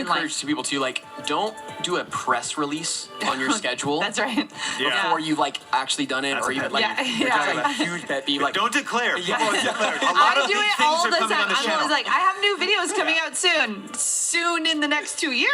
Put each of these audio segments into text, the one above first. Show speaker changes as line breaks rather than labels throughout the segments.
want to encourage people to don't do a press release on your schedule.
That's right.
Before you've actually done it, or even a huge pet peeve.
Don't declare.
Yeah.
Don't declare.
I do it all the time.
I'm
always like, I have new videos coming out soon. Soon in the next 2 years.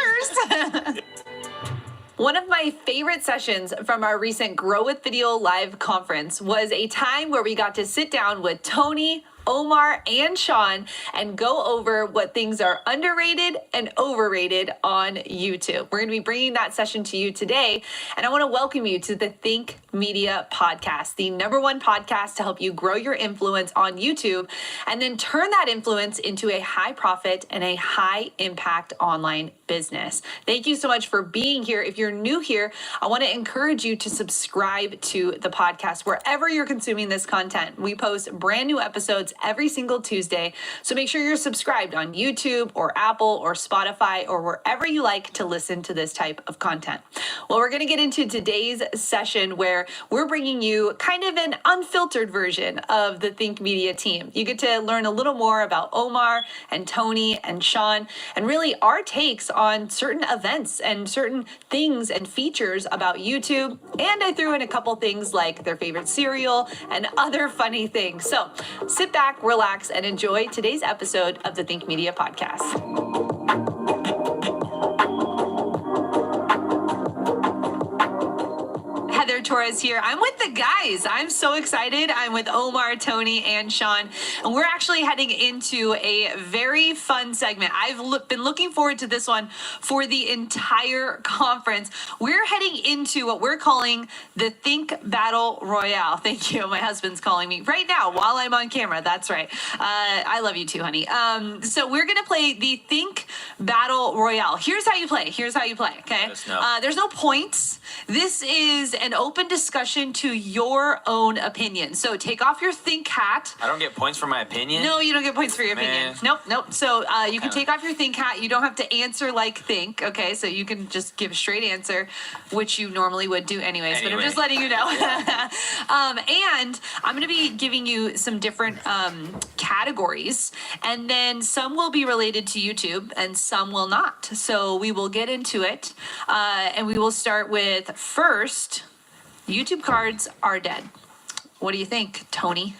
One of my favorite sessions from our recent Grow with Video Live conference was a time where we got to sit down with Tony, Omar, and Sean and go over what things are underrated and overrated on YouTube. We're going to be bringing that session to you today, and I want to welcome you to the Think Media podcast, the #1 podcast to help you grow your influence on YouTube and then turn that influence into a high profit and a high impact online business. Thank you so much for being here. If you're new here, I want to encourage you to subscribe to the podcast wherever you're consuming this content. We post brand new episodes every single Tuesday, so make sure you're subscribed on YouTube or Apple or Spotify or wherever you like to listen to this type of content. Well, we're going to get into today's session where we're bringing you kind of an unfiltered version of the Think Media team. You get to learn a little more about Omar and Tony and Sean and really our takes on certain events and certain things and features about YouTube. And I threw in a couple things like their favorite cereal and other funny things. So sit back, relax, and enjoy today's episode of the Think Media podcast. Heather Torres here. I'm with the guys. I'm so excited. I'm with Omar, Tony, and Sean, and we're actually heading into a very fun segment. I've been looking forward to this one for the entire conference. We're heading into what we're calling the Think Battle Royale. Thank you. My husband's calling me right now while I'm on camera. That's right. I love you too, honey. So we're going to play the Think Battle Royale. Here's how you play. Okay? There's no points. This is an open discussion to your own opinion. So take off your think hat.
I don't get points for my opinion?
No, you don't get points for your opinion. Nope. So you can take off your think hat. You don't have to answer like think, okay? So you can just give a straight answer, which you normally would do anyways. But I'm just letting you know. And I'm going to be giving you some different categories, and then some will be related to YouTube and some will not. So we will get into it, and we will start with first, YouTube cards are dead. What do you think, Tony?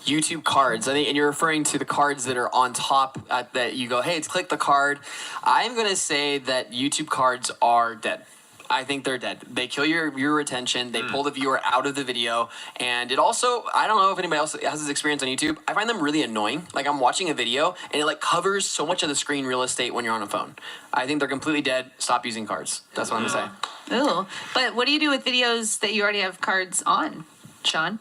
YouTube cards, I think, and you're referring to the cards that are on top that you go, hey, click the card. I'm going to say that YouTube cards are dead. I think they're dead. They kill your viewer attention. They pull the viewer out of the video. And it also, I don't know if anybody else has this experience on YouTube. I find them really annoying. Like, I'm watching a video and it covers so much of the screen real estate when you're on a phone. I think they're completely dead. Stop using cards. That's what I'm going to say.
Ooh. But what do you do with videos that you already have cards on, Sean?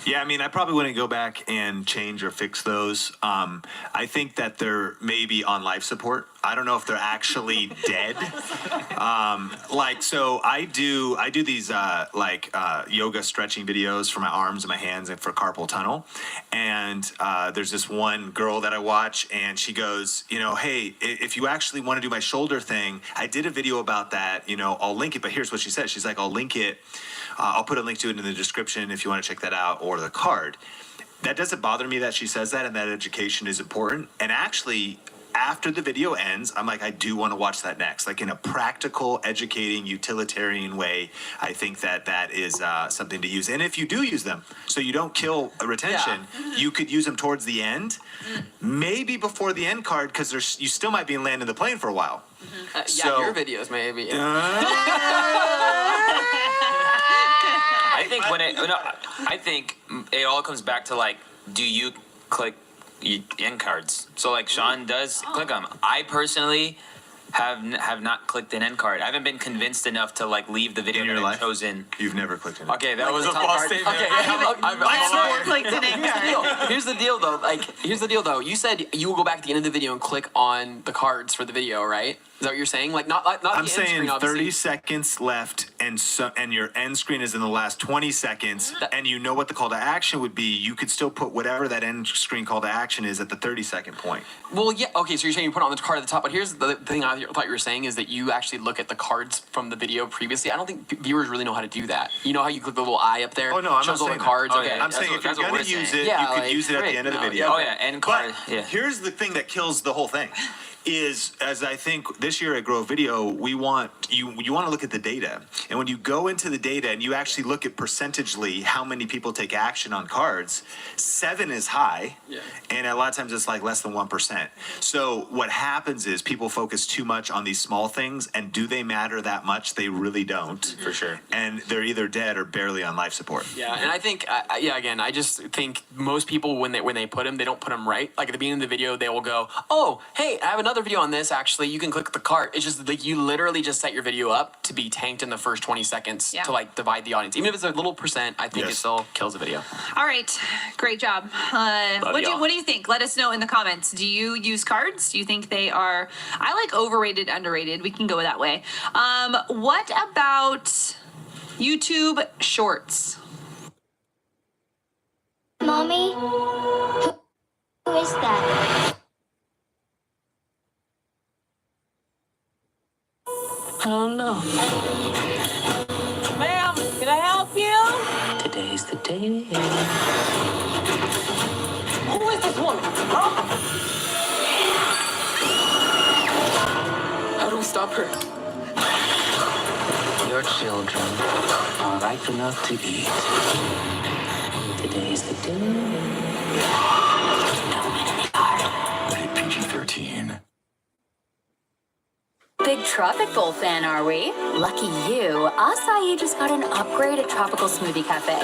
Yeah, I mean, I probably wouldn't go back and change or fix those. I think that they're maybe on life support. I don't know if they're actually dead. So I do these yoga stretching videos for my arms and my hands and for carpal tunnel. And there's this one girl that I watch, and she goes, hey, if you actually want to do my shoulder thing, I did a video about that. I'll link it. But here's what she said. She's like, I'll link it. I'll put a link to it in the description if you want to check that out, or the card. That doesn't bother me that she says that, and that education is important. And actually, after the video ends, I'm like, I do want to watch that next. Like, in a practical, educating, utilitarian way, I think that is something to use. And if you do use them, so you don't kill retention, you could use them towards the end, maybe before the end card, because you still might be landing the plane for a while.
Your videos maybe.
I think it all comes back to do you click end cards? So Sean does click them. I personally have not clicked an end card. I haven't been convinced enough to leave the video
in your life.
Chosen.
You've never clicked an.
Okay, that was a false statement.
Okay,
I've clicked an end card.
Here's the deal though. You said you will go back at the end of the video and click on the cards for the video, right? Is that what you're saying? Not
I'm
the end
saying
screen,
30 seconds left, and your end screen is in the last 20 seconds, and you know what the call to action would be. You could still put whatever that end screen call to action is at the 30-second point.
Well, yeah. Okay, so you're saying you put it on the card at the top, but here's the thing I thought you were saying is that you actually look at the cards from the video previously. I don't think viewers really know how to do that. You know how you click the little eye up there?
Oh, no, I'm
shows
not
all
saying
the cards.
that.
Okay,
I'm saying if you're going to use it, you could use it at the end of the video.
Oh, yeah, end card.
But here's the thing that kills the whole thing. is, as I think this year at Grow Video, we want you want to look at the data. And when you go into the data and you actually look at percentagely how many people take action on cards, 7 is high.
Yeah.
And a lot of times it's like less than 1%. So what happens is people focus too much on these small things, and do they matter that much? They really don't.
For sure.
And they're either dead or barely on life support.
Yeah, and I think, again, I just think most people when they put them, they don't put them right. Like at the beginning of the video, they will go, "Oh, hey, I have another video on this. Actually, you can click the cart." It's just like you literally just set your video up to be tanked in the first 20 seconds to like divide the audience. Even if it's a little percent, I think it still kills the video.
All right, great job. What do you think? Let us know in the comments. Do you use cards? Do you think they are? I like overrated, underrated. We can go that way. What about YouTube Shorts?
Mommy, who is that?
I don't know. Ma'am, can I help you? Today's the day. Who is this woman? Huh?
How do we stop her?
Your children are ripe enough to eat. Today's the day. No one in the car.
Rated PG-13.
Big Tropic Bowl fan, are we? Lucky you, Acai just got an upgrade at Tropical Smoothie Cafe.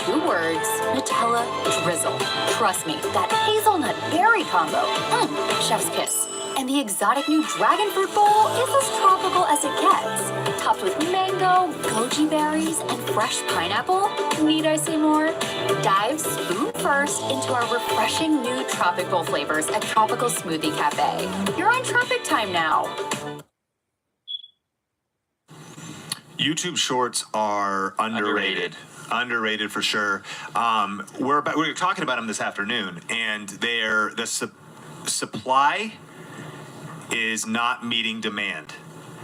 2 words, Nutella drizzle. Trust me, that hazelnut berry combo, chef's kiss. And the exotic new Dragon Fruit Bowl is as tropical as it gets. Topped with mango, goji berries, and fresh pineapple. Need I say more? Dive spoon first into our refreshing new Tropic Bowl flavors at Tropical Smoothie Cafe. You're on Tropic time now.
YouTube Shorts are underrated. Underrated for sure. We're talking about them this afternoon, and the supply is not meeting demand.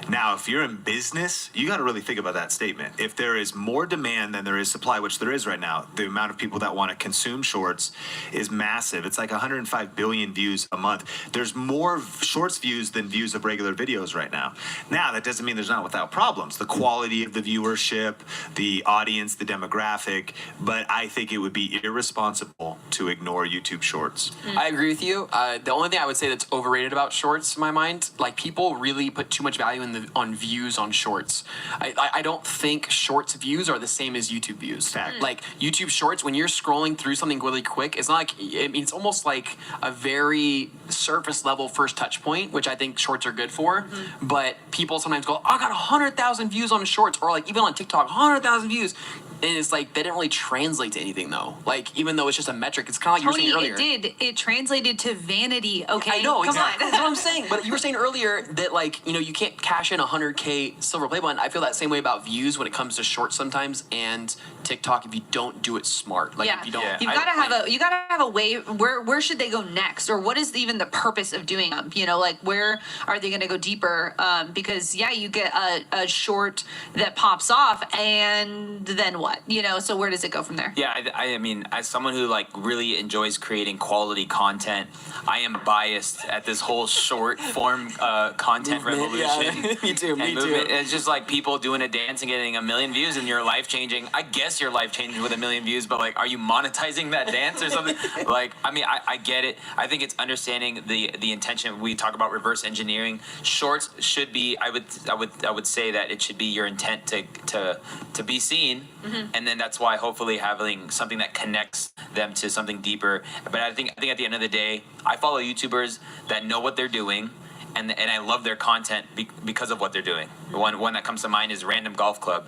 Now, if you're in business, you got to really think about that statement. If there is more demand than there is supply, which there is right now, the amount of people that want to consume shorts is massive. It's like 105 billion views a month. There's more shorts views than views of regular videos right now. Now, that doesn't mean there's not without problems. The quality of the viewership, the audience, the demographic, but I think it would be irresponsible to ignore YouTube Shorts.
I agree with you. The only thing I would say that's overrated about shorts, in my mind, like people really put too much value on views on shorts. I don't think shorts views are the same as YouTube views.
Fact.
Like YouTube Shorts, when you're scrolling through something really quick, it's not like it's almost like a very surface level first touch point, which I think shorts are good for. But people sometimes go, "I got 100,000 views on shorts," or like even on TikTok, 100,000 views. And it's like they didn't really translate to anything though. Like even though it's just a metric, it's kind of like you were saying earlier.
It did. It translated to vanity. Okay,
I know,
come
exactly.
on.
That's what I'm saying. But you were saying earlier that like you can't cash in 100K silver play button. I feel that same way about views when it comes to shorts sometimes and TikTok if you don't do it smart. Like if you don't,
you gotta have a way. Where should they go next, or what is even the purpose of doing them? Like where are they gonna go deeper? Because you get a short that pops off, and then what? So where does it go from there?
Yeah, I mean, as someone who like really enjoys creating quality content, I am biased at this whole short form content revolution.
Yeah, me too.
It's just like people doing a dance and getting 1 million views, and you're life changing. I guess you're life changing with 1 million views, but like, are you monetizing that dance or something? Like, I mean, I get it. I think it's understanding the intention. We talk about reverse engineering. Shorts should be. I would say that it should be your intent to be seen, and then that's why hopefully having something that connects them to something deeper. But I think at the end of the day, I follow YouTubers that know what they're doing, and I love their content because of what they're doing. One that comes to mind is Random Golf Club.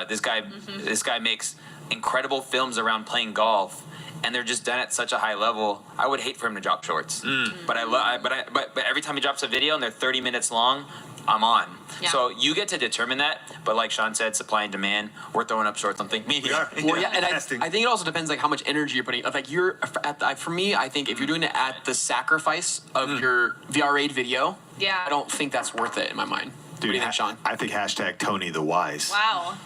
This guy makes incredible films around playing golf, and they're just done at such a high level. I would hate for him to drop shorts, but every time he drops a video and they're 30 minutes long, I'm on.
Yeah.
So you get to determine that, but like Sean said, supply and demand. We're throwing up shorts on Think Media.
Well, yeah, and I think it also depends like how much energy you're putting. Like for me, I think if you're doing it at the sacrifice of your VR8 video, I don't think that's worth it in my mind.
Dude,
what do you think, Sean?
I think #Tony the Wise.
Wow.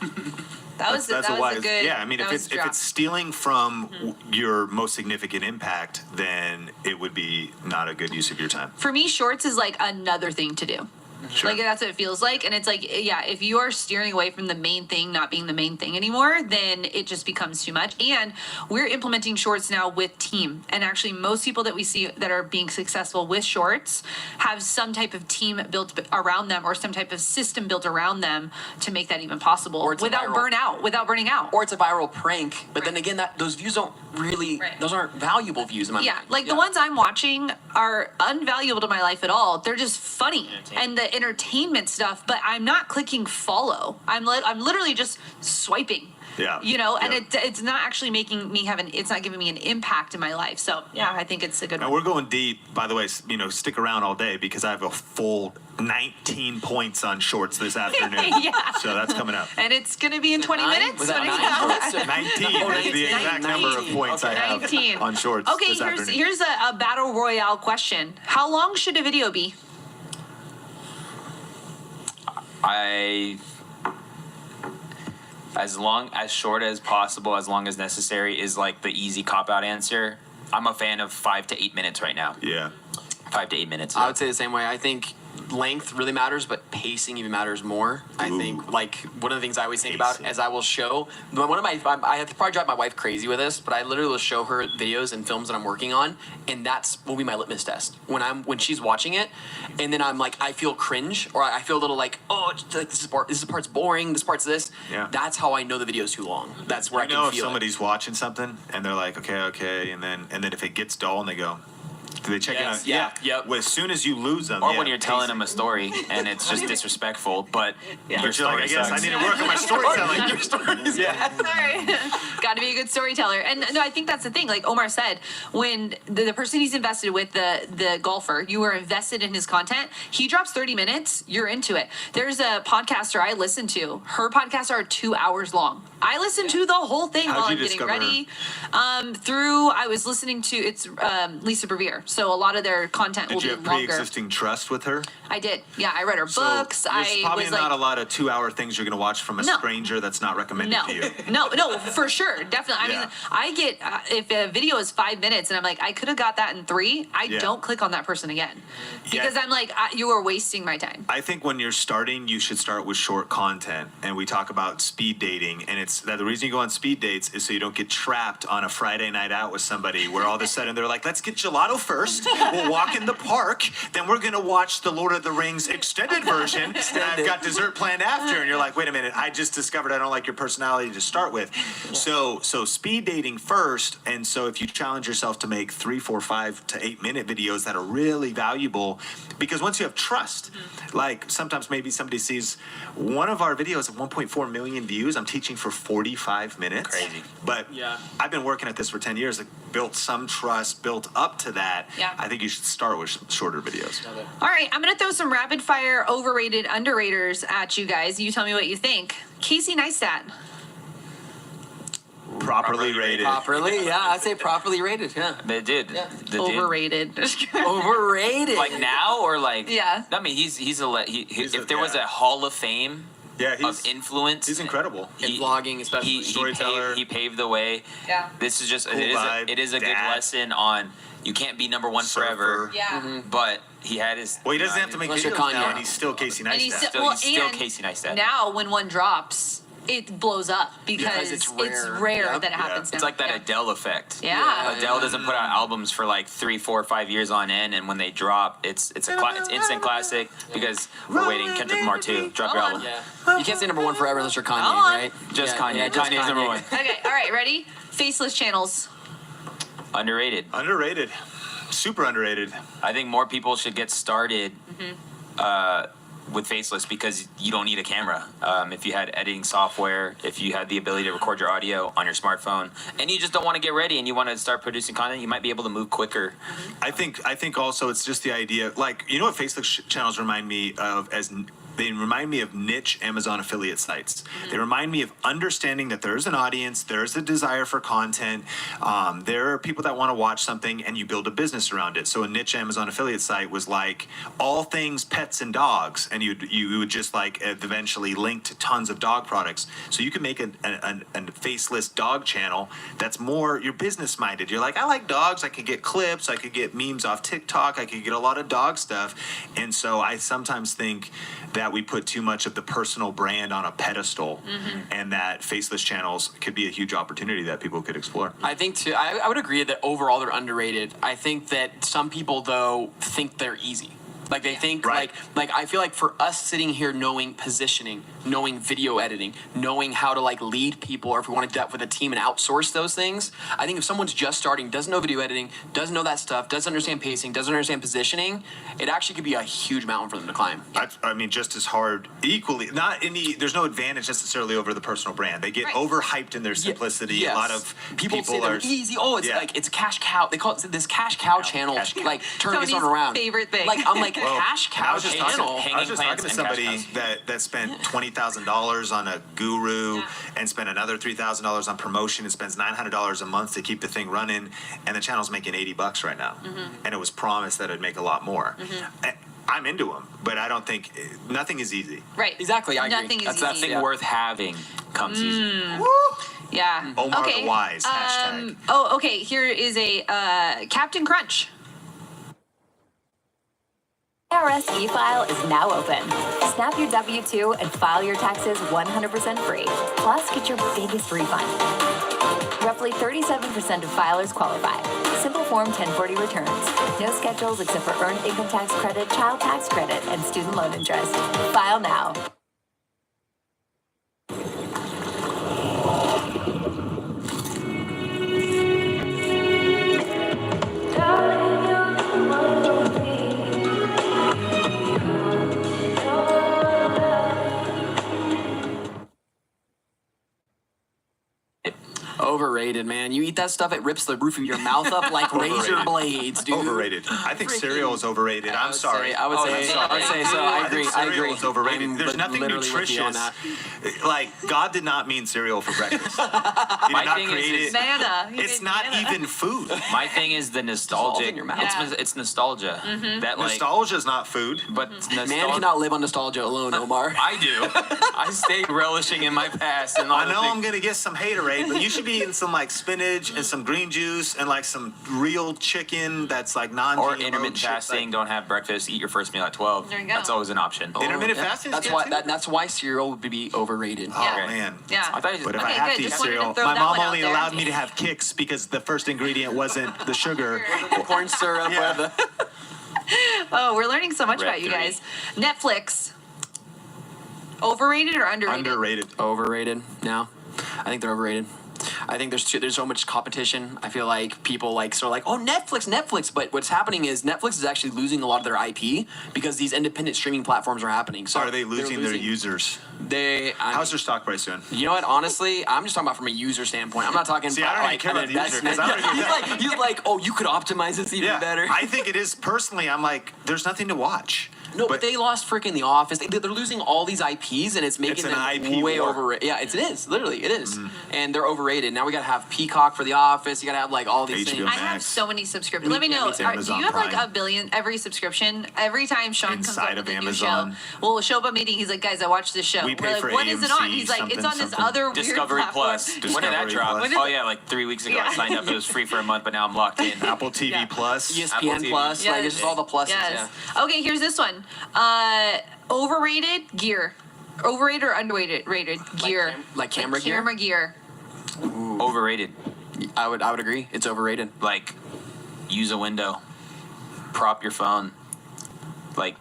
That was
That's
that
a
was
wise.
a good.
Yeah, I mean,
that
if
was
it's
drop.
stealing from your most significant impact, then it would be not a good use of your time.
For me, shorts is like another thing to do.
Sure.
Like that's what it feels like, and it's like, yeah, if you are steering away from the main thing not being the main thing anymore, then it just becomes too much. And we're implementing shorts now with team, and actually most people that we see that are being successful with shorts have some type of team built around them or some type of system built around them to make that even possible
Or it's a
without
viral-
without burning out.
Or it's a viral prank, but then
Right.
again, those views don't really,
Right.
those aren't valuable views in my
Yeah,
mind.
like the ones I'm watching are unvaluable to my life at all. They're just funny and the entertainment stuff, but I'm not clicking follow. I'm literally just swiping.
Yeah.
You know, and
Yeah.
it's not actually making me it's not giving me an impact in my life. So yeah, I think it's a good
And
one.
we're going deep, by the way. Stick around all day because I have a full 19 points on shorts this afternoon.
Yeah.
So that's coming up.
And it's gonna be in 20
Nine?
minutes.
Was that
When it
nine
comes-
points?
19
Oh,
is the
19.
exact number of
19.
points I have
19.
on shorts
Okay,
this afternoon.
here's a battle royale question. How long should a video be?
As short as possible, as long as necessary is like the easy cop out answer. I'm a fan of 5 to 8 minutes right now.
Yeah.
5 to 8 minutes.
I would say the same way. I think length really matters, but pacing even matters more. I think like one of the things I always think about
Pacing.
as I will show one of my I have to probably drive my wife crazy with this, but I literally will show her videos and films that I'm working on, and that's will be my litmus test when she's watching it, and then I'm like I feel cringe or I feel a little like like this part's boring, this part's this.
Yeah.
That's how I know the video's too long. That's where I
You know
can
if
feel
somebody's watching something and they're like, okay, and then if it gets dull and they go, do they check
Yes,
it out?
yeah, yep.
Well, as soon as you lose them,
Or
yeah,
when you're telling them a
pacing.
story and it's just disrespectful, but your
But you're like,
story
I guess I
sucks.
need to work on my storytelling.
Your stories. Yeah.
Sorry. Got to be a good storyteller. And no, I think that's the thing. Like Omar said, when the person he's invested with, the golfer, you were invested in his content. He drops 30 minutes, you're into it. There's a podcaster I listen to. Her podcasts are 2 hours long. I listen to the whole thing
How'd
while
you
I'm getting
discover
ready. I was listening to Lisa Bevere. So a lot of their content will
Did you
be
have
longer.
pre-existing trust with her?
I did. Yeah, I read her books.
So there's
I
probably
was
not
like,
a lot of 2-hour things you're going to watch from a
No.
stranger that's not recommended
No,
to you.
no, for sure, definitely. I
Yeah.
mean, I get if a video is 5 minutes and I'm like, I could have got that in 3. I
Yeah.
don't click on that person again because
Yeah.
I'm like, you are wasting my time.
I think when you're starting, you should start with short content. And we talk about speed dating. And it's that the reason you go on speed dates is so you don't get trapped on a Friday night out with somebody where all of a sudden they're like, let's get gelato first. We'll walk in the park. Then we're going to watch the Lord of the Rings extended version. And I've got dessert planned after. And you're like, wait a minute. I just discovered I don't like your personality to start with. So speed dating first. And so if you challenge yourself to make 3, 4, 5 to 8 minute videos that are really valuable, because once you have trust, like sometimes maybe somebody sees one of our videos at 1.4 million views. I'm teaching for 45 minutes.
Crazy.
But
Yeah.
I've been working at this for 10 years. Like, built some trust, built up to that.
Yeah.
I think you should start with shorter videos.
All right, I'm gonna throw some rapid fire overrated underraters at you guys. You tell me what you think. Casey Neistat.
Properly rated.
Properly, yeah, I'd say properly rated. Yeah.
The dude.
Yeah.
The dude.
Overrated.
Overrated.
Like now or like?
Yeah.
I mean, he's a if there was
yeah.
a Hall of Fame
Yeah,
of influence,
he's incredible.
in vlogging, especially.
Storyteller.
He paved the way.
Yeah.
This is just
Cool vibe,
it is a good
dad.
lesson on you can't be number one forever.
Surfer.
Yeah.
But he had his.
Well, he doesn't have to make
Unless you're
videos now,
Kanye.
and he's still Casey
And he's
Neistat.
He's still
and
Casey Neistat.
Now, when one drops, it blows up because
it's
it's
rare.
rare
Yep.
that it happens now.
It's like that
Yeah.
Adele effect.
Yeah.
Adele doesn't put out albums for like 3, 4, 5 years on end, and when they drop, it's instant classic because we're waiting. Kendrick Lamar too. Drop your
Hold on.
album.
Yeah. You can't say number one forever unless you're Kanye,
Come on.
right?
Just
Yeah,
Kanye.
yeah, just
Kanye's number one.
Okay, all right, ready? Faceless channels.
Underrated.
Underrated. Super underrated.
I think more people should get started with faceless because you don't need a camera. If you had editing software, if you had the ability to record your audio on your smartphone, and you just don't want to get ready and you want to start producing content, you might be able to move quicker.
I think also it's just the idea, like, you know what faceless channels remind me of as They remind me of niche Amazon affiliate sites. They remind me of understanding that there's an audience, there's a desire for content, there are people that want to watch something, and you build a business around it. So a niche Amazon affiliate site was like all things pets and dogs, and you would just like eventually link to tons of dog products. So you can make a faceless dog channel that's more you're business minded. You're like, I like dogs. I could get clips. I could get memes off TikTok. I could get a lot of dog stuff. And so I sometimes think that we put too much of the personal brand on a pedestal, and that faceless channels could be a huge opportunity that people could explore.
I think too. I would agree that overall they're underrated. I think that some people though think they're easy. Like they think
Right.
like I feel like for us sitting here knowing positioning, knowing video editing, knowing how to like lead people, or if we want to do that with a team and outsource those things, I think if someone's just starting, doesn't know video editing, doesn't know that stuff, doesn't understand pacing, doesn't understand positioning, it actually could be a huge mountain for them to climb.
I mean, just as hard, equally. Not any. There's no advantage necessarily over the personal brand. They get
Right.
overhyped in their simplicity.
Yes.
A lot of
people say they're
are
easy. Oh, it's
Yeah.
like it's cash cow. They call it this cash cow channel.
cash cow.
Like turning this
Tony's
one around.
favorite thing.
Like I'm like
Well,
cash
I
cow
was just
channel.
talking, I was just talking to
plants and
somebody
cash cows.
that spent $20,000 on a guru
Yeah.
and spent another $3,000 on promotion and spends $900 a month to keep the thing running, and the channel's making $80 right now, and it was promised that it'd make a lot more. I'm into them, but I don't think nothing is easy.
Right.
Exactly, I agree.
Nothing is
That's
easy.
that
Nothing
Yeah.
worth having comes easy.
Yeah.
Omar
okay.
the Wise hashtag.
Oh, okay. Here is a Captain Crunch.
IRS e-file is now open. Snap your W-2 and file your taxes 100% free. Plus, get your biggest refund. Roughly 37% of filers qualify. Simple Form 1040 returns. No schedules except for earned income tax credit, child tax credit, and student loan interest. File now.
Overrated, man. You eat that stuff, it rips the roof of your mouth up like razor blades, dude.
Overrated. I think cereal is overrated.
I
I'm
would
sorry.
say- I would say so. I agree.
think
I
cereal
agree.
is overrated.
I'm
There's nothing
literally with you on
nutritious.
that.
Like God did not mean cereal for breakfast. He did
My
not
thing is
create
it's
it.
Manna. He
It's
made
not
manna.
even food.
My thing is the
all
nostalgic.
in your mouth.
It's nostalgia. That like,
Nostalgia is not food.
but
Man
nostalgia.
cannot live on nostalgia alone, Omar.
I do. I stay relishing in my past and all
I
the
know
things.
I'm gonna get some haterade, but you should be eating some like spinach and some green juice and like some real chicken that's like non-GMO.
Or intermittent
shit,
fasting.
like-
Don't have breakfast. Eat your first meal at 12.
There you go.
That's always an option.
Intermittent
Yeah,
fasting is
That's
good
why.
too.
That's why cereal would be overrated.
Oh
Yeah.
man.
Yeah.
I thought you just,
But if I
Okay,
have
good.
to eat
Just wanted to
cereal,
throw
my
that
mom
one out
only
there.
allowed me to have Kix because the first ingredient wasn't the sugar.
Corn syrup.
Yeah.
or the-
Oh, we're learning so much
Red
about you
3.
guys. Netflix. Overrated or underrated?
Underrated.
Overrated. No, I think they're overrated. I think there's so much competition. I feel like people like sort of like, oh, Netflix, but what's happening is Netflix is actually losing a lot of their IP because these independent streaming platforms are happening. So
Are they
they're
losing their users? How's their stock price doing?
You know what? Honestly, I'm just talking about from a user standpoint. I'm not talking
See,
about
I don't
like
even care
an
about the user, 'cause I don't
investment.
even-
he's like, oh, you could optimize this even better.
I think it is personally. I'm like, there's nothing to watch.
No, but they lost freaking The Office. They're losing all these IPs, and it's making
It's an
them
IP
way
war.
overrated. Yeah, it is. Literally, it is. And they're overrated. Now we gotta have Peacock for The Office. You gotta have like all these
HBO
things.
I have
Max.
so many subscriptions. Let me know.
it's
Do
Amazon
you have like
Prime.
a billion every subscription? Every time Sean comes
Inside
up
of
with a new
Amazon.
show, well, we'll show up a meeting. He's like, guys, I watched this show.
We pay
We're like,
for
what is it on?
AMC,
He's like, it's
something,
on this
something.
other
Discovery
weird platform.
Plus. When did that
Discovery
drop?
Plus.
Oh yeah, like 3 weeks ago.
Yeah.
I signed up. It was free for a month, but now I'm locked in.
Apple TV
Yeah.
Plus.
ESPN
Apple TV.
Plus. Like it's just all the pluses.
Yes.
Yeah.
Okay, here's this one. Overrated gear. Overrated or underrated rated gear.
like camera gear?
Camera gear.
Overrated.
I would agree. It's overrated.
Like, use a window. Prop your phone. Like,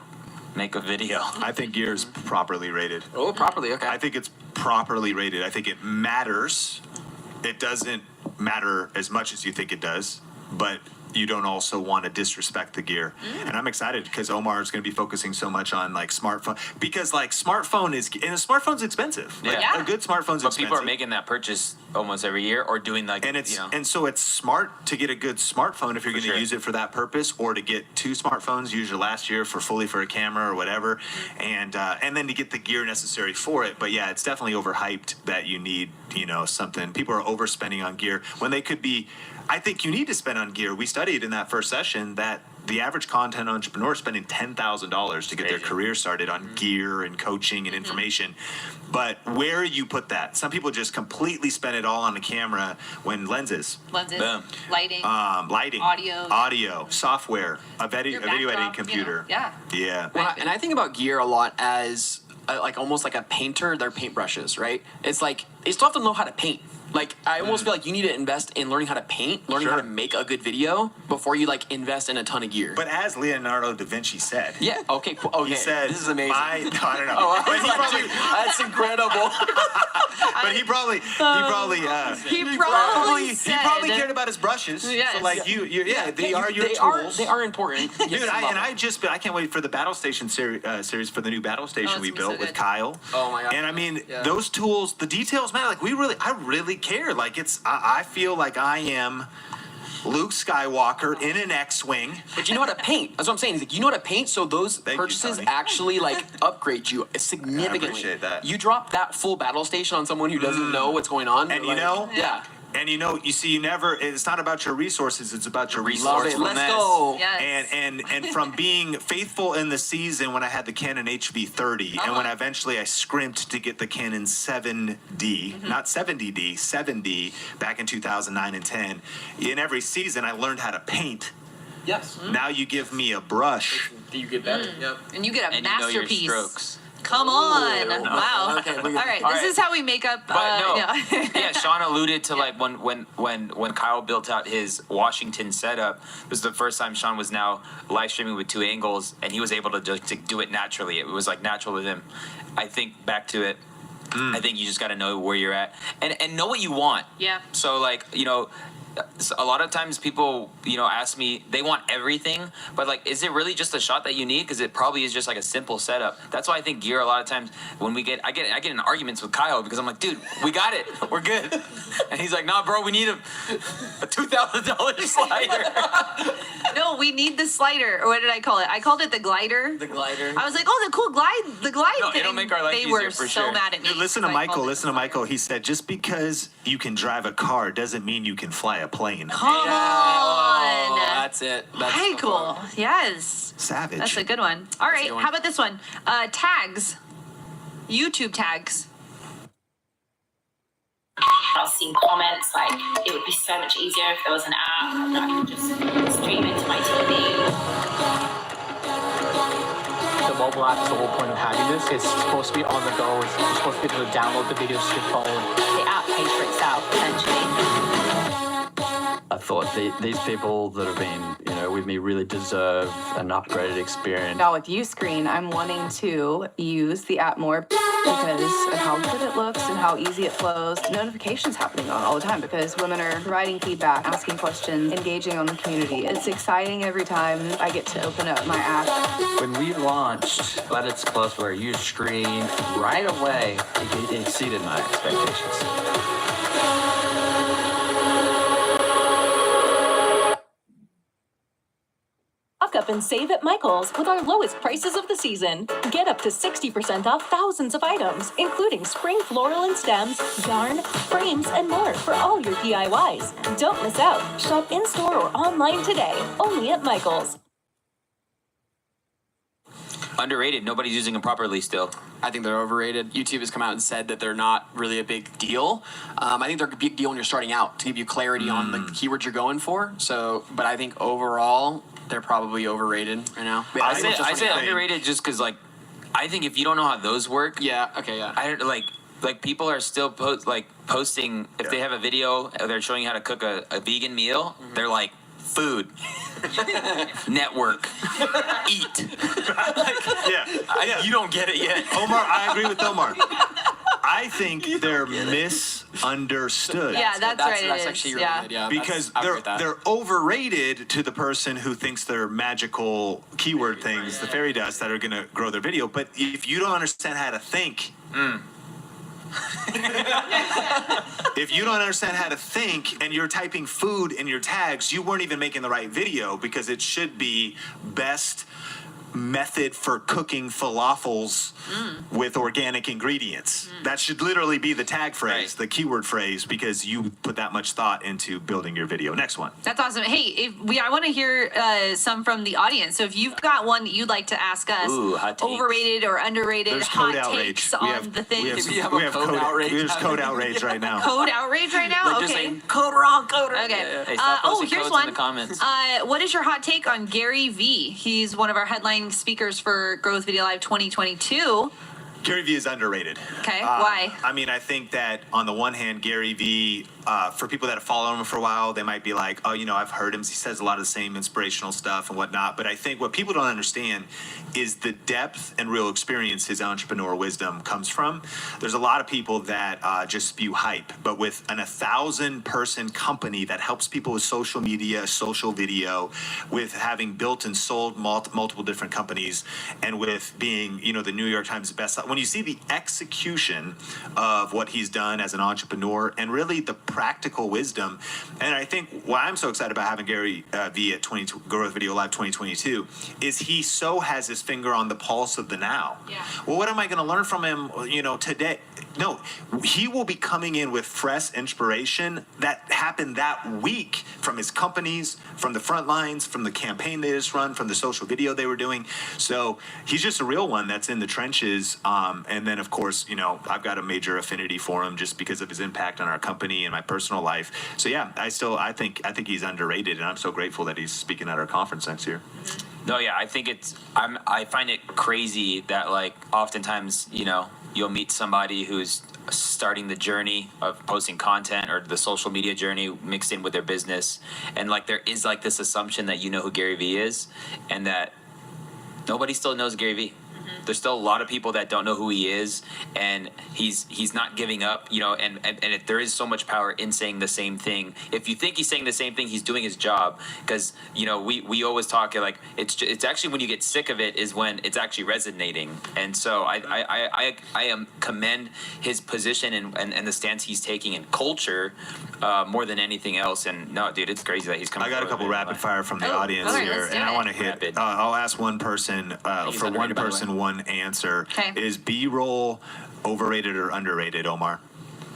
make a video.
I think gear is properly rated.
Oh, properly. Okay.
I think it's properly rated. I think it matters. It doesn't matter as much as you think it does, but you don't also want to disrespect the gear. And I'm excited because Omar is going to be focusing so much on like smartphone because like smartphone is and a smartphone's expensive. Like,
Yeah.
a good smartphone's
But
expensive.
people are making that purchase almost every year, or doing like
And it's
you know.
and so it's smart to get a good smartphone if you're going to
sure.
use it for that purpose, or to get 2 smartphones. Use your last year for a camera or whatever, and then to get the gear necessary for it. But yeah, it's definitely overhyped that you need something. People are overspending on gear when they could be. I think you need to spend on gear. We studied in that first session that the average content entrepreneur is spending $10,000 to get their career started on gear and coaching and information. But where you put that, some people just completely spend it all on the camera when lenses,
Boom.
lighting,
lighting, audio, software, a video editing
backdrop,
computer.
yeah.
Well, and I think about gear a lot as like almost like a painter. They're paintbrushes, right? It's like you still have to know how to paint. Like I almost feel like you need to invest in learning how to paint, learning how to make a good video before you like invest in a ton of gear.
But as Leonardo da Vinci said,
yeah, okay, cool. Okay,
he said,
this is amazing.
I don't know.
Oh, I
But
was
he
like,
probably,
dude, that's incredible.
but he probably
said,
he probably cared about his brushes.
Yes.
So like they are your
they
tools.
They are important.
Dude, I can't wait for the Battle Station series for the new Battle Station we
it's gonna be
built
so
with
good.
Kyle.
Oh my God.
And I mean,
Yeah.
those tools, the details matter. Like I really care. Like I feel like I am Luke Skywalker in an X-wing.
But you know how to paint. That's what I'm saying. It's like you know how to paint, so those
Thank you,
purchases
Tony.
actually like upgrade you significantly.
I appreciate that.
You drop that full battle station on someone who doesn't know what's going on,
And
like, yeah.
And it's not about your resources, it's about your
Love it.
resourcefulness.
Let's go.
Yes.
And from being faithful in the season when I had the Canon HV30 and when eventually I scrimped to get the Canon 7D, not 70D, 7D back in 2009 and 10, in every season I learned how to paint.
Yes.
Now you give me a brush.
You get better. Yep.
And you get a
And you know your
masterpiece.
strokes.
Come on. Wow.
Okay,
All right.
All
This
right.
is how we make up.
But no,
yeah.
yeah, Sean alluded to like when Kyle built out his Washington setup. This was the first time Sean was now live streaming with 2 angles, and he was able to just to do it naturally. It was like natural with him. I think back to it. I think you just got to know where you're at and know what you want.
Yeah.
So like a lot of times people ask me, they want everything, but like, is it really just a shot that you need? Because it probably is just like a simple setup. That's why I think gear a lot of times when I get in arguments with Kyle because I'm like, dude, we got it, we're good, and he's like, nah, bro, we need a $2,000 slider.
No, we need the slider. Or what did I call it? I called it the glider.
The glider.
I was like, oh, the cool glide
No,
thing.
it'll make our life
they
easier
were
for
so
sure.
mad at me.
Dude, listen to
because I called
Michael.
it the
He said, just because you can drive a car doesn't mean you can fly a plane.
Come
Oh,
on.
that's it. That's the
Michael.
fun.
Savage.
That's a good one. All right.
a good one.
How about this one? Tags. YouTube tags.
I was seeing comments like it would be so much easier if there was an app that I could just stream into my TV.
The mobile app is the whole point of having this. It's supposed to be on the go. You're supposed to be able to download the videos to your phone.
The app pays for itself, essentially.
I thought these people that have been, with me really deserve an upgraded experience.
Now with Uscreen, I'm wanting to use the app more because of how good it looks and how easy it flows. Notifications happening on all the time because women are providing feedback, asking questions, engaging on the community. It's exciting every time I get to open up my app.
When we launched Edits Plus for Uscreen, right away, it exceeded my expectations.
Stock up and save at Michael's with our lowest prices of the season. Get up to 60% off thousands of items, including spring floral and stems, yarn, frames, and more for all your DIYs. Don't miss out. Shop in-store or online today, only at Michael's.
Underrated. Nobody's using them properly still.
I think they're overrated. YouTube has come out and said that they're not really a big deal. I think they're a big deal when you're starting out to give you clarity on the keywords you're going for. So, but I think overall they're probably overrated right now.
I say underrated just because like I think if you don't know how those work,
yeah, okay, yeah.
I like people are still posting if they have a video they're showing you how to cook a vegan meal. They're like food, network, eat. You don't get it yet.
Omar, I agree with Omar. I think they're misunderstood.
Yeah, that's right.
That's actually really good. Yeah,
Because
I agree with that.
they're overrated to the person who thinks they're magical keyword things, the fairy dust that are going to grow their video. But if you don't understand how to think, If you don't understand how to think and you're typing food in your tags, you weren't even making the right video, because it should be best method for cooking falafels with organic ingredients. That should literally be the tag phrase, the keyword phrase, because you put that much thought into building your video. Next one.
That's awesome. Hey, I want to hear some from the audience. So if you've got one that you'd like to ask us,
hot takes.
overrated or underrated,
There's
hot
code outrage.
takes on the thing.
We have code outrage. There's code outrage right now.
Code outrage right now?
Just
Okay.
saying, code wrong, code wrong.
Okay.
Hey, stop posting
here's
codes
one.
in the comments.
What is your hot take on Gary V? He's one of our headline speakers for Growth Video Live 2022.
Gary Vee is underrated.
Okay, why?
I mean, I think that on the one hand, Gary Vee, for people that have followed him for a while, they might be like, oh, I've heard him. He says a lot of the same inspirational stuff and whatnot. But I think what people don't understand is the depth and real experience his entrepreneur wisdom comes from. There's a lot of people that just spew hype, but with an 1,000-person company that helps people with social media, social video, with having built and sold multiple different companies, and with being, the New York Times best. When you see the execution of what he's done as an entrepreneur and really the practical wisdom, and I think why I'm so excited about having Gary Vee at Growth Video Live 2022 is he so has his finger on the pulse of the now.
Yeah.
Well, what am I going to learn from him, today? No, he will be coming in with fresh inspiration that happened that week from his companies, from the front lines, from the campaign they just run, from the social video they were doing. So he's just a real one that's in the trenches. And then, of course, I've got a major affinity for him just because of his impact on our company and my personal life. So yeah, I think he's underrated, and I'm so grateful that he's speaking at our conference next year.
No, yeah, I think I find it crazy that oftentimes, you'll meet somebody who's starting the journey of posting content or the social media journey mixed in with their business. And there is this assumption that you know who Gary Vee is, and that nobody still knows Gary Vee. There's still a lot of people that don't know who he is, and he's not giving up, and there is so much power in saying the same thing. If you think he's saying the same thing, he's doing his job, because we always talk it's actually when you get sick of it is when it's actually resonating. And so I commend his position and the stance he's taking in culture more than anything else. And no, dude, it's crazy that he's coming.
I got a couple rapid fire from the audience here, and I want to hit. I'll ask one person for one person. One answer.
Okay.
Is B-roll overrated or underrated, Omar?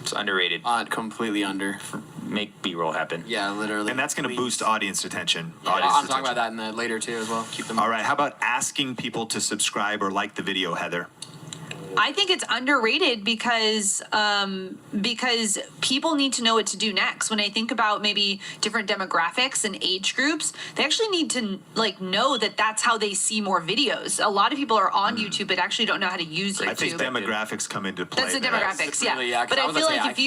It's underrated.
Completely under.
Make B-roll happen.
Yeah, literally.
And that's going to boost audience attention.
Yeah, I'm talking about that in the later too as well. Keep them.
All right. How about asking people to subscribe or like the video, Heather?
I think it's underrated because people need to know what to do next. When I think about maybe different demographics and age groups, they actually need to know that that's how they see more videos. A lot of people are on YouTube but actually don't know how to use YouTube.
I think demographics come into play.
That's the demographics, yeah. But I feel like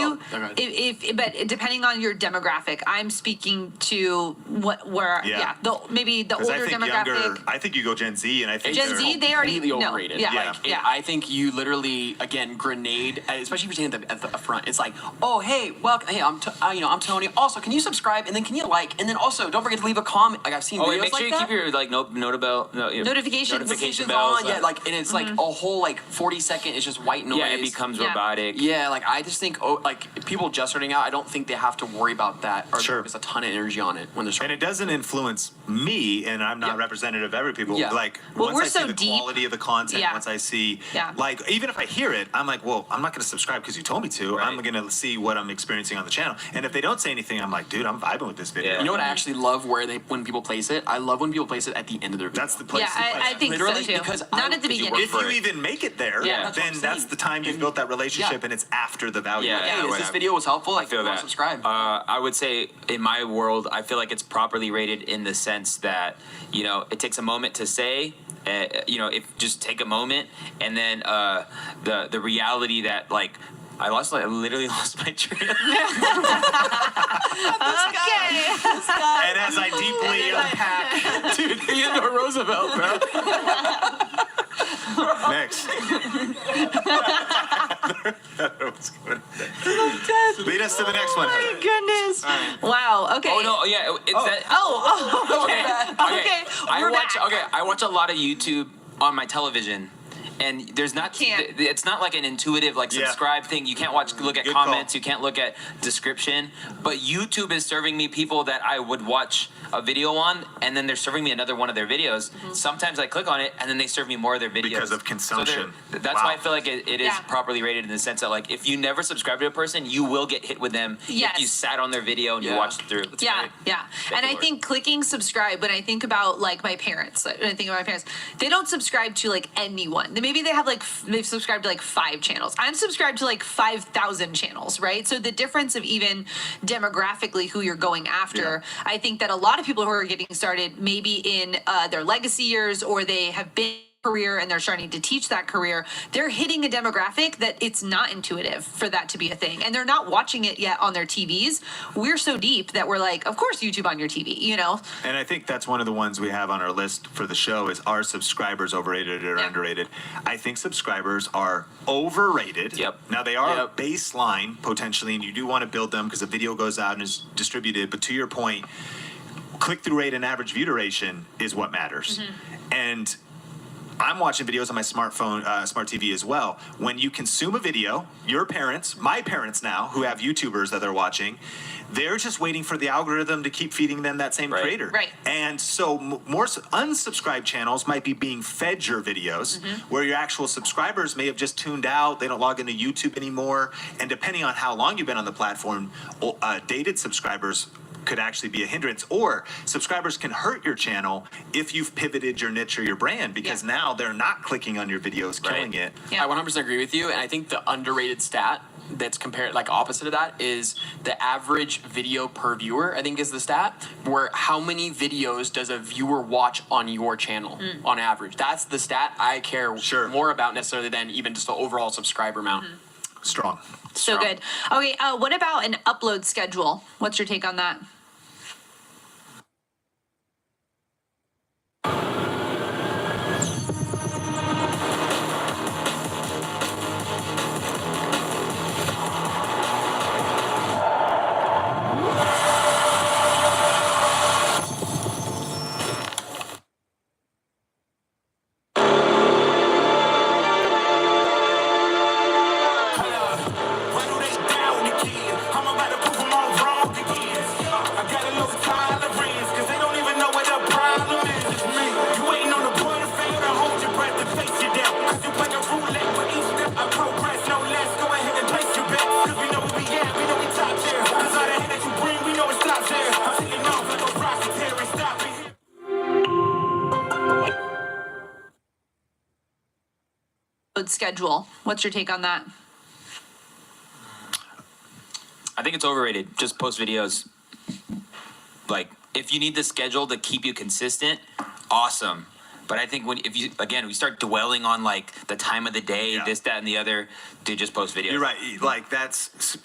if depending on your demographic, I'm speaking to maybe the older demographic.
I think you go Gen Z, and I think
Gen Z, they already
completely overrated.
Yeah.
I think you literally, again, grenade, especially if you're saying at the front. It's like, oh, hey, welcome. Hey, I'm Tony. Also, can you subscribe? And then can you like? And then also, don't forget to leave a comment. I've seen videos
make sure you keep your
notification
bells.
on.
Yeah, and it's like a whole 40-second. It's just white noise.
Yeah, it becomes robotic.
Yeah, I just think people just starting out, I don't think they have to worry about that or focus a ton of energy on it when they're starting.
And it doesn't influence me, and I'm not representative of every people.
Yeah.
Once
we're
I see
so
the
deep.
quality of the content, once I see even if I hear it, I'm like, well, I'm not going to subscribe because you told me to. Right. I'm going to see what I'm experiencing on the channel. And if they don't say anything, I'm like, dude, I'm vibing with this video.
You know what I actually love when people place it? I love when people place it at the end of their video.
That's the place.
Yeah, I think
literally,
so too.
Because
not at the beginning.
If you even make it there, then that's the time you've built that relationship, and it's after the value.
Hey, this video was helpful. I feel that. Subscribe.
I would say in my world, I feel like it's properly rated in the sense that it takes a moment to say. If just take a moment, and then the reality that I literally lost my train.
Okay.
And as I deeply unpack,
Dude, Theodore Roosevelt, bro.
Next. Lead us to the next one.
Oh my goodness.
Right.
Wow. Okay.
Oh no, yeah, it's that.
Okay.
I watch a lot of YouTube on my television, and there's not.
Can't.
It's not like an intuitive like
Yeah.
subscribe thing. You can't look at
Good
comments.
call.
You can't look at description. But YouTube is serving me people that I would watch a video on, and then they're serving me another one of their videos. Sometimes I click on it, and then they serve me more of their videos
Because of
So
consumption.
that's
Wow.
why I feel like it is
Yeah.
properly rated in the sense that like if you never subscribe to a person, you will get hit with them
Yes.
if you sat on their video and you
Yeah.
watched through.
Yeah, yeah. And I
Lord.
think clicking subscribe, when I think about like my parents, when I think of my parents, they don't subscribe to like anyone. Maybe they have like, they've subscribed to like 5 channels. I'm subscribed to like 5,000 channels, right? So the difference of even demographically who you're going after, I think that a lot of people who are getting started maybe in their legacy years, or they have been career and they're starting to teach that career, they're hitting a demographic that it's not intuitive for that to be a thing, and they're not watching it yet on their TVs. We're so deep that we're like, of course YouTube on your TV, you know.
And I think that's one of the ones we have on our list for the show is, are subscribers overrated or
Yeah.
underrated? I think subscribers are overrated.
Yep.
Now they are
Yep.
baseline potentially, and you do want to build them because the video goes out and is distributed. But to your point, click-through rate and average view duration is what matters. And I'm watching videos on my smartphone, smart TV as well. When you consume a video, your parents, my parents now, who have YouTubers that they're watching, they're just waiting for the algorithm to keep feeding them that same
Right.
creator.
Right.
And so more unsubscribed channels might be being fed your videos, where your actual subscribers may have just tuned out. They don't log into YouTube anymore. And depending on how long you've been on the platform, dated subscribers could actually be a hindrance, or subscribers can hurt your channel if you've pivoted your niche or your brand, because now they're not clicking on your videos, killing it.
Yeah.
I 100% agree with you, and I think the underrated stat that's compared, like opposite of that, is the average video per viewer. I think is the stat where how many videos does a viewer watch on your channel on average. That's the stat I care more about necessarily than even just the overall subscriber amount.
Strong.
So good. Okay, what about an upload schedule? What's your take on that? Schedule. What's your take on that?
I think it's overrated. Just post videos. Like, if you need the schedule to keep you consistent, awesome. But I think we start dwelling on like the time of the day, this, that, and the other, dude, just post videos.
You're right. Like that's,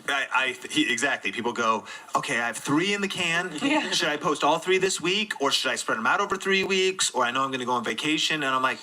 exactly. People go, okay, I have 3 in the can. Should I post all 3 this week, or should I spread them out over 3 weeks? Or I know I'm going to go on vacation, and I'm like,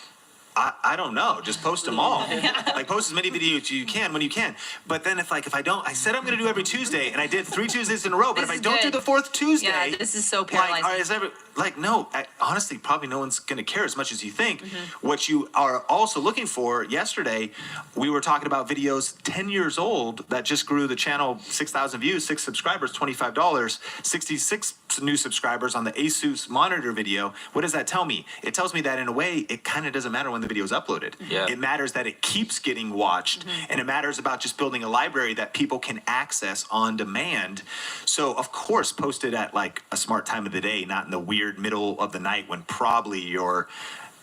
I don't know. Just post them all. Like, post as many videos as you can when you can. But then if I don't, I said I'm going to do every Tuesday, and I did 3 Tuesdays in a row. But if I don't do the 4th Tuesday,
Yeah, this is so paralyzing.
no, honestly, probably no one's going to care as much as you think. What you are also looking for, yesterday, we were talking about videos 10 years old that just grew the channel 6,000 views, 6 subscribers, $25, 66 new subscribers on the Asus monitor video. What does that tell me? It tells me that in a way, it kind of doesn't matter when the video is uploaded.
Yeah.
It matters that it keeps getting watched, and it matters about just building a library that people can access on demand. So, of course, post it at like a smart time of the day, not in the weird middle of the night when probably your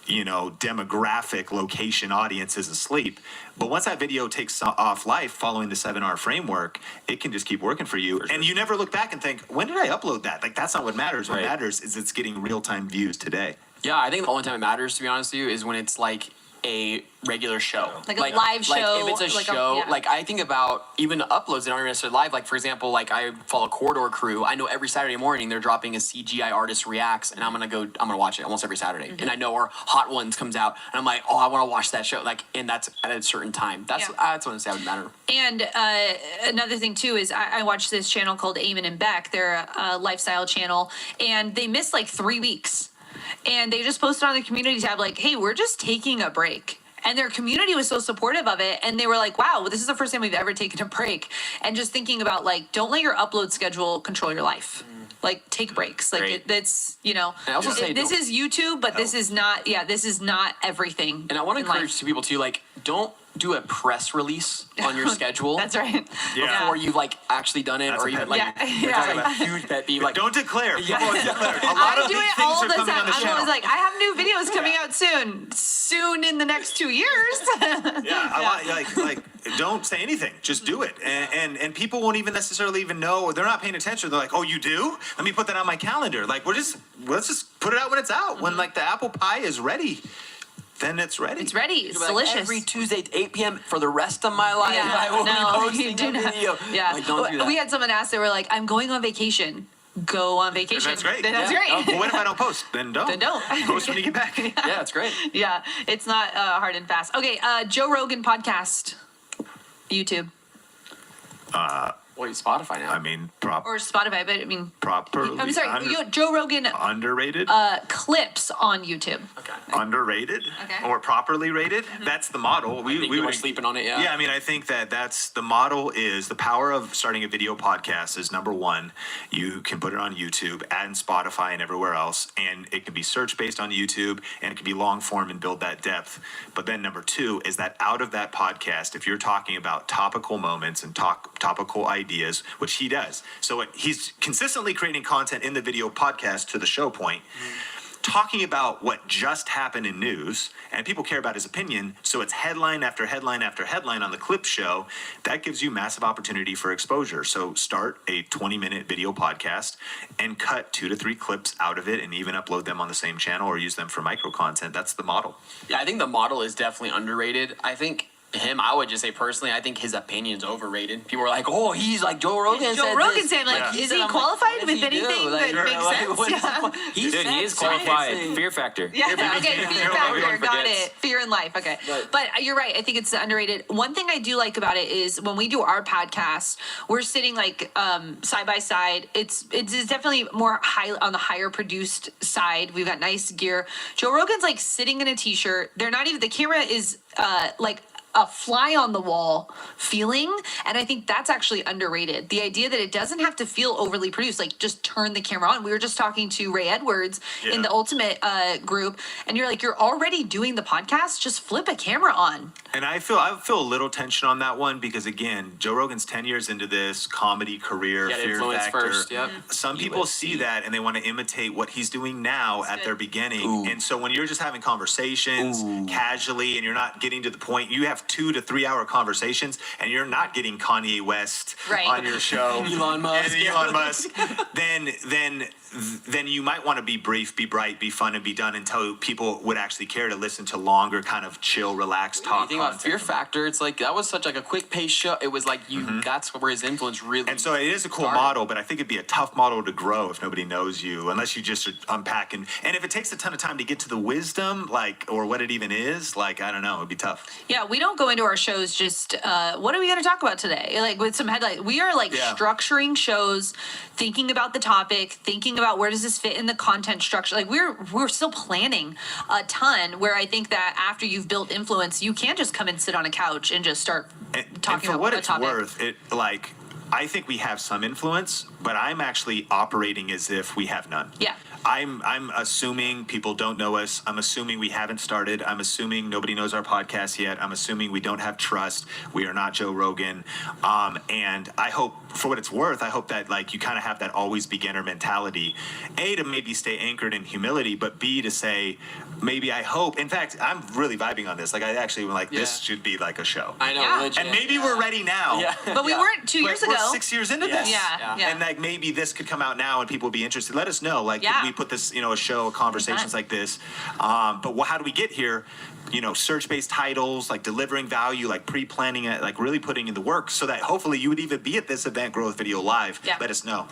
demographic location audience is asleep. But once that video takes off life following the 7R framework, it can just keep working for you. And you never look back and think, when did I upload that? Like, that's not what matters. What matters is it's getting real-time views today.
Yeah, I think the only time it matters, to be honest with you, is when it's like a regular show.
Like a live show.
Like if it's a
like
show,
yeah.
like I think about even uploads that aren't necessarily live. Like, for example, like I follow Corridor Crew. I know every Saturday morning they're dropping a CGI artist reacts, and I'm gonna watch it almost every Saturday. And I know our Hot Ones comes out, and I'm like, oh, I want to watch that show. Like, and that's at a certain time. That's what I would matter.
And another thing too is I watch this channel called Eamon and Beck. They're a lifestyle channel, and they missed like 3 weeks. And they just posted on the community tab like, hey, we're just taking a break. and their community was so supportive of it. And they were like, wow, this is the first time we've ever taken a break. And just thinking about like, don't let your upload schedule control your life. Like take breaks. Like that's, you know,
I also say
this is YouTube, but this is not, this is not everything.
And I want to encourage people to like, don't do a press release on your schedule.
That's right.
Before you've like actually done it,
That's
or
a
even
pet
like
peeve.
you're talking about huge pet peeve. Like
Don't declare.
Yeah.
People always declare. A lot
I
of
do
big
it
things
all
are
the
coming
time.
on the
I'm
channel.
always like, I have new videos coming out soon in the next 2 years.
Like don't say anything. Just do it, and people won't even necessarily even know. They're not paying attention. They're like, oh, you do? Let me put that on my calendar. Like let's just put it out when it's out. When like the apple pie is ready. Then it's ready.
It's ready. It's
like,
delicious.
every Tuesday at 8 p.m. for the rest of my life.
Yeah,
I will
no,
be posting
you do
a
not.
video.
Yeah,
Like, don't do that.
We had someone ask. They were like, "I'm going on vacation." Go on vacation.
That's great.
That's great.
Well, what if I don't post? Then don't.
Then don't.
Post when you get back.
Yeah, it's great.
Yeah, it's not hard and fast. Okay, Joe Rogan podcast, YouTube
Wait, Spotify now.
I mean,
or Spotify, but I mean,
properly.
I'm sorry, Joe Rogan
Underrated.
clips on YouTube.
Okay.
Underrated.
Okay.
Or properly rated. That's the model.
I think we were sleeping on it. Yeah.
Yeah, I mean, I think that's the model. Is the power of starting a video podcast is number one, you can put it on YouTube and Spotify and everywhere else, and it can be search based on YouTube, and it can be long form and build that depth. But then number two is that out of that podcast, if you're talking about topical moments and topical ideas, which he does, so he's consistently creating content in the video podcast to the show point. Talking about what just happened in news, and people care about his opinion, so it's headline after headline after headline on the clip show. That gives you massive opportunity for exposure. So start a 20-minute video podcast and cut 2 to 3 clips out of it and even upload them on the same channel or use them for micro content. That's the model.
Yeah, I think the model is definitely underrated. I think I would just say personally, I think his opinion's overrated. People are like, oh, he's like Joe Rogan.
Joe Rogan saying like, is he qualified with anything that makes sense?
Yeah.
He is qualified. Fear factor.
Yeah, okay, fear factor,
Everyone
got
forgets.
it. Fear in life, okay. But you're right, I think it's underrated. One thing I do like about it is when we do our podcast, we're sitting like side by side. It's definitely more high on the higher produced side. We've got nice gear. Joe Rogan's like sitting in a t-shirt. They're not even, the camera is like a fly on the wall feeling, and I think that's actually underrated. The idea that it doesn't have to feel overly produced, like just turn the camera on. We were just talking to Ray Edwards in the Ultimate group, and you're like, you're already doing the podcast, just flip a camera on.
And I feel a little tension on that one because again, Joe Rogan's 10 years into this comedy career, fear
influence
factor.
first. Yep.
Some people see that and they want to imitate what he's doing now at their beginning. And so when you're just having conversations casually and you're not getting to the point, you have 2 to 3 hour conversations and you're not getting Kanye West on your show.
Elon Musk.
And Elon Musk. Then you might want to be brief, be bright, be fun, and be done until people would actually care to listen to longer, kind of chill, relaxed talk.
You think about Fear Factor, it's like that was such like a quick pace show. It was like that's where his influence really.
And so it is a cool model, but I think it'd be a tough model to grow if nobody knows you, unless you just are unpacking. And if it takes a ton of time to get to the wisdom, like, or what it even is, like, I don't know, it'd be tough.
Yeah, we don't go into our shows just, what are we going to talk about today? Like with some headlines. We are like structuring shows, thinking about the topic, thinking about where does this fit in the content structure. Like we're still planning a ton, where I think that after you've built influence, you can't just come and sit on a couch and just start talking
and for
about
what
a
it's
topic.
worth, I think we have some influence, but I'm actually operating as if we have none.
Yeah.
I'm assuming people don't know us. I'm assuming we haven't started. I'm assuming nobody knows our podcast yet. I'm assuming we don't have trust. We are not Joe Rogan. And I hope, for what it's worth, I hope that like you kind of have that always beginner mentality. A, to maybe stay anchored in humility, but B, to say, maybe I hope. In fact, I'm really vibing on this. Like I actually like this should be like a show.
I know.
Yeah.
Legit.
And maybe we're ready now.
Yeah.
But we weren't 2 years ago.
We're 6 years into this.
Yeah.
And like maybe this could come out now and people would be interested. Let us know. Like we put this, a show, conversations like this. But how do we get here? Search-based titles, like delivering value, like pre-planning it, like really putting in the work so that hopefully you would even be at this event, Growth Video Live.
Yeah.
Let us know.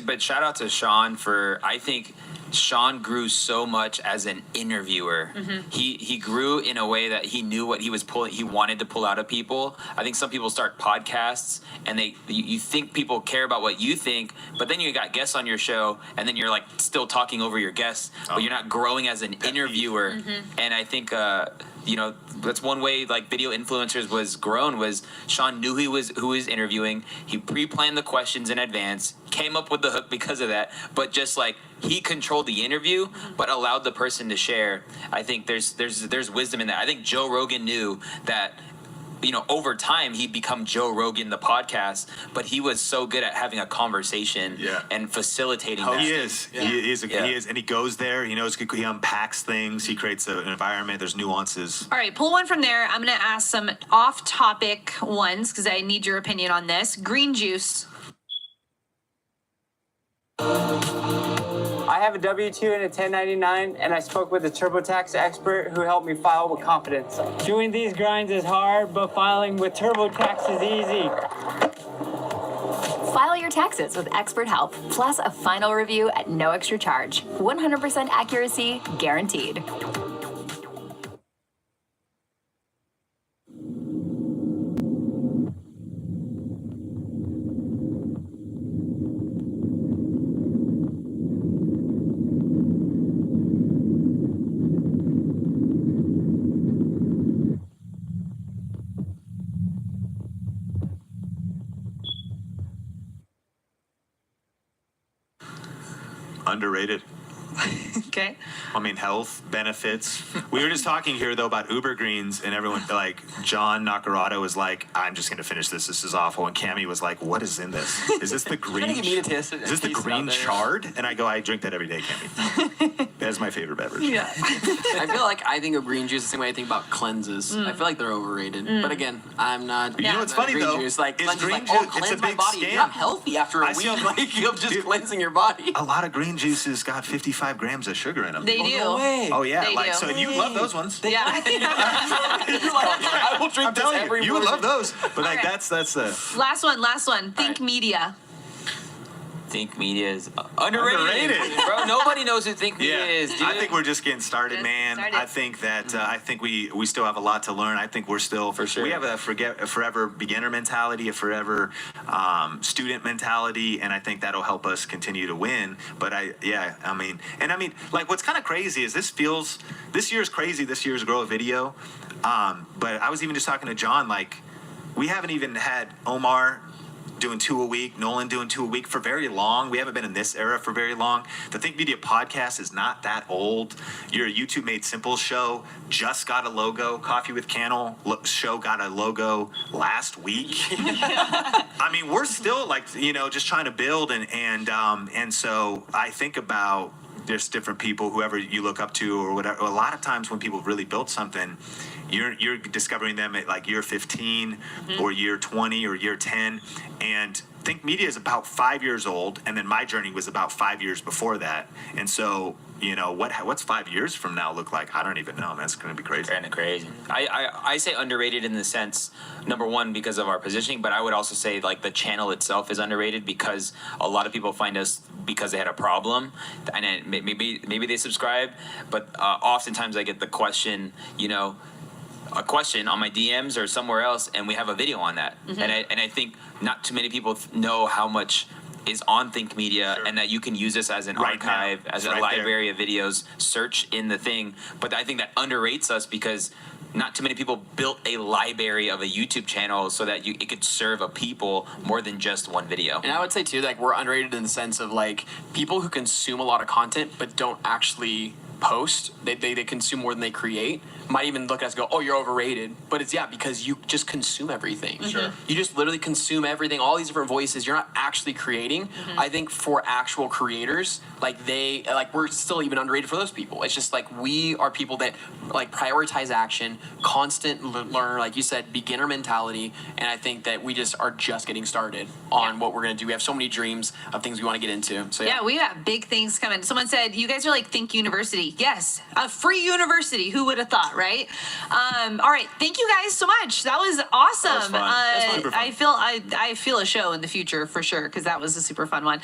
But shout out to Sean I think Sean grew so much as an interviewer. He grew in a way that he knew what he wanted to pull out of people. I think some people start podcasts and you think people care about what you think, but then you got guests on your show and then you're like still talking over your guests, but you're not growing as an interviewer. And I think that's one way like video influencers was grown was Sean knew who he was interviewing. He pre-planned the questions in advance, came up with the hook because of that, but just like he controlled the interview but allowed the person to share. I think there's wisdom in that. I think Joe Rogan knew that over time he'd become Joe Rogan, the podcast, but he was so good at having a conversation and facilitating that.
He is. Yeah. He is. And he goes there. He knows, he unpacks things. He creates an environment. There's nuances.
All right, pull one from there. I'm going to ask some off-topic ones because I need your opinion on this. Green juice.
I have a W-2 and a 1099, and I spoke with a TurboTax expert who helped me file with confidence. Doing these grinds is hard, but filing with TurboTax is easy.
File your taxes with expert help, plus a final review at no extra charge. 100% accuracy guaranteed.
Underrated.
Okay.
I mean, health benefits. We were just talking here though about Uber Greens, and everyone like John Nacarado was like, "I'm just gonna finish this. This is awful." And Cammie was like, "What is in this? Is this the green? Is this the green chard?" And I go, "I drink that every day, Cammie. That's my favorite beverage."
Yeah.
I think of green juice the same way I think about cleanses. I feel like they're overrated. But again, I'm not.
You know what's funny
green
though?
Juice. Like,
Is green
juice?
juice? It's a
my
big
body.
scam.
You're not healthy after a week. Of just cleansing your body.
A lot of green juices got 55 grams of sugar in them.
They do.
No way.
Oh yeah,
They
like
do.
so, and you love those ones.
Yeah.
I will drink
I'm telling you, you would love those. But like
right.
that's
Last one. Think media.
Think Media is underrated. Bro, nobody knows who Think Media is, dude.
I think we're just getting started,
Just
man.
started.
I think that I think we still have a lot to learn. I think we're still
For sure.
We have a forever beginner mentality, a forever student mentality, and I think that'll help us continue to win. But I mean, like what's kind of crazy is this year's crazy. This year's Grow a Video, but I was even just talking to John. Like, we haven't even had Omar doing 2 a week, Nolan doing 2 a week for very long. We haven't been in this era for very long. The Think Media podcast is not that old. Your YouTube Made Simple show just got a logo. Coffee with Cannell show got a logo last week. I mean, we're still like, just trying to build and so I think about there's different people, whoever you look up to or whatever. A lot of times when people really build something, you're discovering them at like year 15 or year 20 or year 10. And Think Media is about 5 years old. And then my journey was about 5 years before that. And so, what's 5 years from now look like? I don't even know. That's going to be crazy.
Kind of crazy. I say underrated in the sense, number one, because of our positioning, but I would also say like the channel itself is underrated because a lot of people find us because they had a problem, and then maybe they subscribe, but oftentimes I get the question, a question on my DMs or somewhere else, and we have a video on that. And I think not too many people know how much is on Think Media, and that you can use this as an archive, as a library of videos, search in the thing. But I think that underrates us because not too many people built a library of a YouTube channel so that it could serve a people more than just one video.
And I would say too, like, we're underrated in the sense of like people who consume a lot of content but don't actually post. They consume more than they create. Might even look at us and go, "Oh, you're overrated." But it's because you just consume everything.
Sure.
You just literally consume everything, all these different voices. You're not actually creating. I think for actual creators, we're still even underrated for those people. It's just like we are people that like prioritize action, constant learner, like you said, beginner mentality, and I think that we just are just getting started on what we're gonna do. We have so many dreams of things we want to get into. So
Yeah, we have big things coming. Someone said, you guys are like Think University. Yes, a free university. Who would have thought, right? All right, thank you guys so much. That was awesome.
That was fun.
I feel a show in the future for sure because that was a super fun one.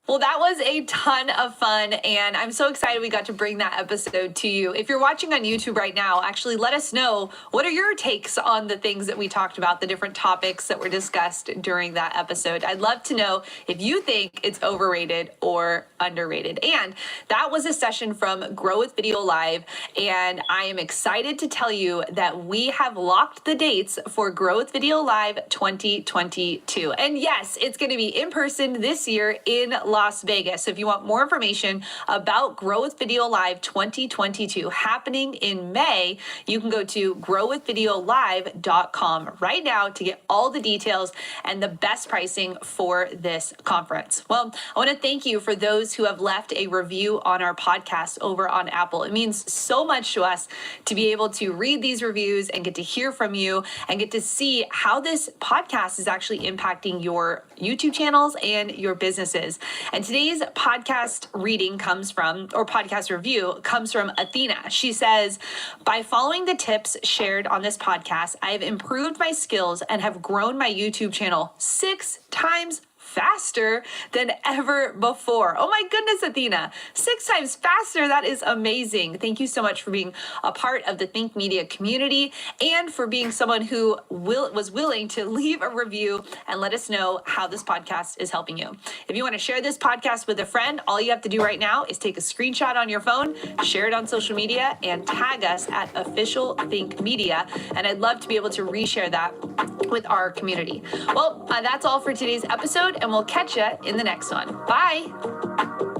Well, that was a ton of fun, and I'm so excited we got to bring that episode to you. If you're watching on YouTube right now, actually let us know, what are your takes on the things that we talked about, the different topics that were discussed during that episode? I'd love to know if you think it's overrated or underrated. And that was a session from Grow with Video Live, and I am excited to tell you that we have locked the dates for Grow with Video Live 2022. And yes, it's going to be in person this year in Las Vegas. So if you want more information about Grow with Video Live 2022 happening in May, you can go to growwithvideolive.com right now to get all the details and the best pricing for this conference. Well, I want to thank you for those who have left a review on our podcast over on Apple. It means so much to us to be able to read these reviews and get to hear from you and get to see how this podcast is actually impacting your YouTube channels and your businesses. And today's podcast reading podcast review comes from Athena. She says, by following the tips shared on this podcast, I have improved my skills and have grown my YouTube channel 6 times faster than ever before. Oh my goodness, Athena, 6 times faster. That is amazing. Thank you so much for being a part of the Think Media community and for being someone who was willing to leave a review and let us know how this podcast is helping you. If you want to share this podcast with a friend, all you have to do right now is take a screenshot on your phone, share it on social media, and tag us at Official Think Media. And I'd love to be able to reshare that with our community. Well, that's all for today's episode, and we'll catch you in the next one. Bye.